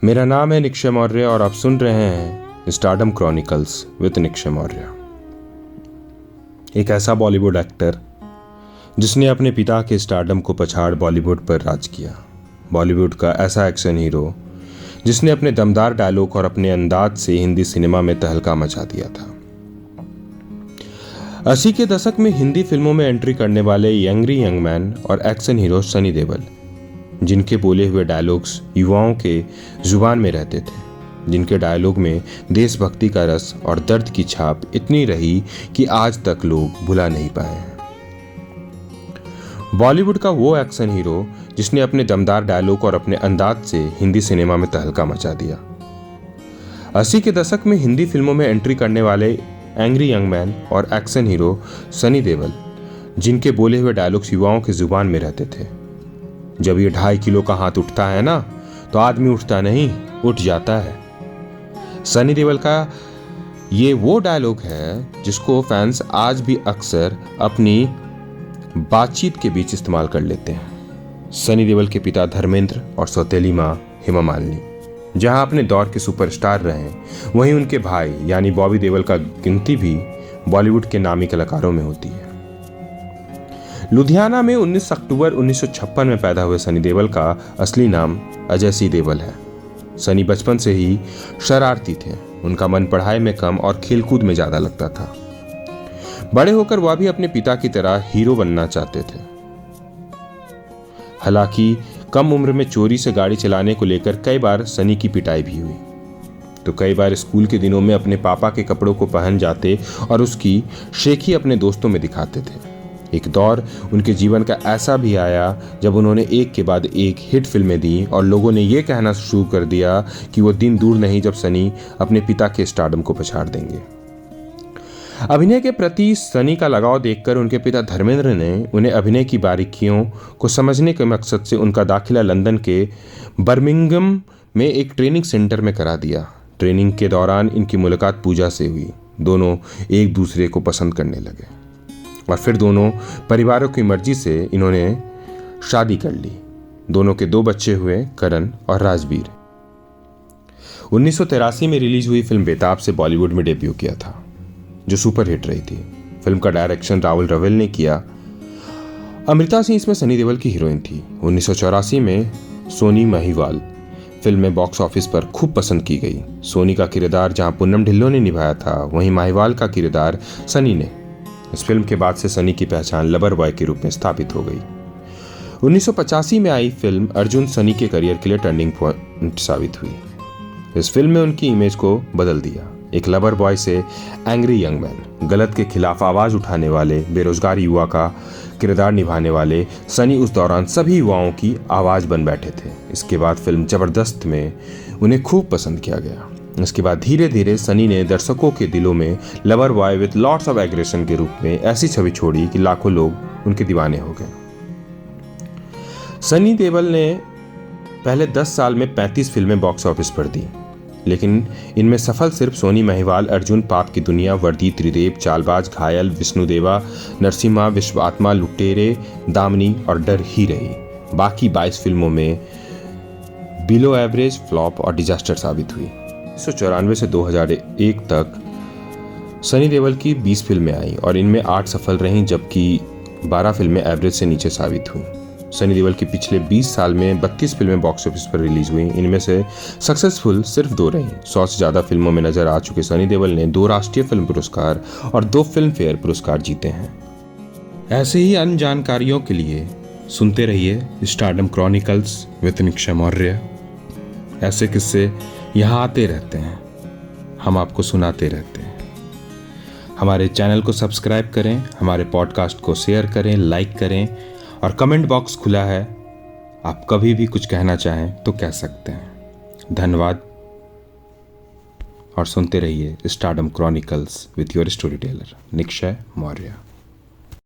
मेरा नाम है निक्षय मौर्य और आप सुन रहे हैं stardom chronicles with Nikshay Maurya. एक ऐसा बॉलीवुड एक्टर जिसने अपने पिता के स्टारडम को पछाड़ बॉलीवुड पर राज किया। बॉलीवुड का ऐसा एक्शन हीरो जिसने अपने दमदार डायलॉग और अपने अंदाज से हिंदी सिनेमा में तहलका मचा दिया था। 80 के दशक में हिंदी फिल्मों में एंट्री करने वाले यंग मैन और एक्शन हीरो सनी देओल, जिनके बोले हुए डायलॉग्स युवाओं के जुबान में रहते थे, जिनके डायलॉग में देशभक्ति का रस और दर्द की छाप इतनी रही कि आज तक लोग भुला नहीं पाए हैं। बॉलीवुड का वो एक्शन हीरो जिसने अपने दमदार डायलॉग और अपने अंदाज से हिंदी सिनेमा में तहलका मचा दिया। 80 के दशक में हिंदी फिल्मों में एंट्री करने वाले एंग्री यंग मैन और एक्शन हीरो सनी देओल, जिनके बोले हुए डायलॉग्स युवाओं की जुबान में रहते थे। जब ये 2.5 किलो का हाथ उठता है ना, तो आदमी उठता नहीं, उठ जाता है। सनी देओल का ये वो डायलॉग है जिसको फैंस आज भी अक्सर अपनी बातचीत के बीच इस्तेमाल कर लेते हैं। सनी देओल के पिता धर्मेंद्र और सौतेली माँ हेमा मालिनी जहां अपने दौर के सुपरस्टार रहे, वहीं उनके भाई यानी बॉबी देओल का गिनती भी बॉलीवुड के नामी कलाकारों में होती है। लुधियाना में 19 अक्टूबर 1956 में पैदा हुए सनी देओल का असली नाम अजय सिंह देओल है। सनी बचपन से ही शरारती थे। उनका मन पढ़ाई में कम और खेलकूद में ज्यादा लगता था। बड़े होकर वह भी अपने पिता की तरह हीरो बनना चाहते थे। हालांकि कम उम्र में चोरी से गाड़ी चलाने को लेकर कई बार सनी की पिटाई भी हुई, तो कई बार स्कूल के दिनों में अपने पापा के कपड़ों को पहन जाते और उसकी शेखी अपने दोस्तों में दिखाते थे। एक दौर उनके जीवन का ऐसा भी आया जब उन्होंने एक के बाद एक हिट फिल्में दी और लोगों ने यह कहना शुरू कर दिया कि वो दिन दूर नहीं जब सनी अपने पिता के स्टारडम को पछाड़ देंगे। अभिनय के प्रति सनी का लगाव देखकर उनके पिता धर्मेंद्र ने उन्हें अभिनय की बारीकियों को समझने के मकसद से उनका दाखिला लंदन के बर्मिंघम में एक ट्रेनिंग सेंटर में करा दिया। ट्रेनिंग के दौरान इनकी मुलाकात पूजा से हुई। दोनों एक दूसरे को पसंद करने लगे और फिर दोनों परिवारों की मर्जी से इन्होंने शादी कर ली। दोनों के 2 बच्चे हुए, करण और राजवीर। 1983 में रिलीज हुई फिल्म बेताब से बॉलीवुड में डेब्यू किया था, जो सुपर हिट रही थी। फिल्म का डायरेक्शन राहुल रवेल ने किया। अमृता सिंह इसमें सनी देओल की हीरोइन थी। 1984 में सोनी महिवाल फिल्म में बॉक्स ऑफिस पर खूब पसंद की गई। सोनी का किरदार जहां पूनम ढिल्लों ने निभाया था, वहीं महिवाल का किरदार सनी ने। इस फिल्म के बाद से सनी की पहचान लवर बॉय के रूप में स्थापित हो गई। 1985 में आई फिल्म अर्जुन सनी के करियर के लिए टर्निंग पॉइंट साबित हुई। इस फिल्म में उनकी इमेज को बदल दिया। एक लवर बॉय से एंग्री यंग मैन, गलत के खिलाफ आवाज उठाने वाले बेरोजगार युवा का किरदार निभाने वाले सनी उस दौरान सभी युवाओं की आवाज बन बैठे थे। इसके बाद फिल्म जबरदस्त में उन्हें खूब पसंद किया गया। इसके बाद धीरे धीरे सनी ने दर्शकों के दिलों में lover boy with lots of aggression के रूप में ऐसी छवि छोड़ी कि लाखों लोग उनके दीवाने हो गए। सनी देओल ने पहले 10 साल में 35 फिल्में बॉक्स ऑफिस पर दी, लेकिन इनमें सफल सिर्फ सोनी महिवाल, अर्जुन, पाप की दुनिया, वर्दी, त्रिदेव, चालबाज, घायल, विष्णुदेवा, नरसिम्हा, विश्वात्मा, लुटेरे, दामिनी और डर ही रही। बाकी 22 फिल्मों में बिलो एवरेज, फ्लॉप और डिजास्टर साबित हुई। 1994 से 2001 तक सनी देओल की 20 फिल्में आई और इनमें 8 सफल रहीं, जबकि 12 फिल्में एवरेज से नीचे साबित हुई। सनी देओल की पिछले 20 साल में 32 फिल्में बॉक्स ऑफिस पर रिलीज हुई। इनमें से सक्सेसफुल सिर्फ 2 रहीं। 100 से ज़्यादा फिल्मों में नजर आ चुके सनी देओल ने 2 राष्ट्रीय फिल्म पुरस्कार और 2 फिल्म फेयर पुरस्कार जीते हैं। ऐसे ही अन्य जानकारियों के लिए सुनते रहिए stardom chronicles with Nikshay Maurya. ऐसे किस्से यहाँ आते रहते हैं, हम आपको सुनाते रहते हैं। हमारे चैनल को सब्सक्राइब करें, हमारे पॉडकास्ट को शेयर करें, लाइक करें और कमेंट बॉक्स खुला है। आप कभी भी कुछ कहना चाहें तो कह सकते हैं। धन्यवाद और सुनते रहिए stardom chronicles with your story teller Nikshay Maurya.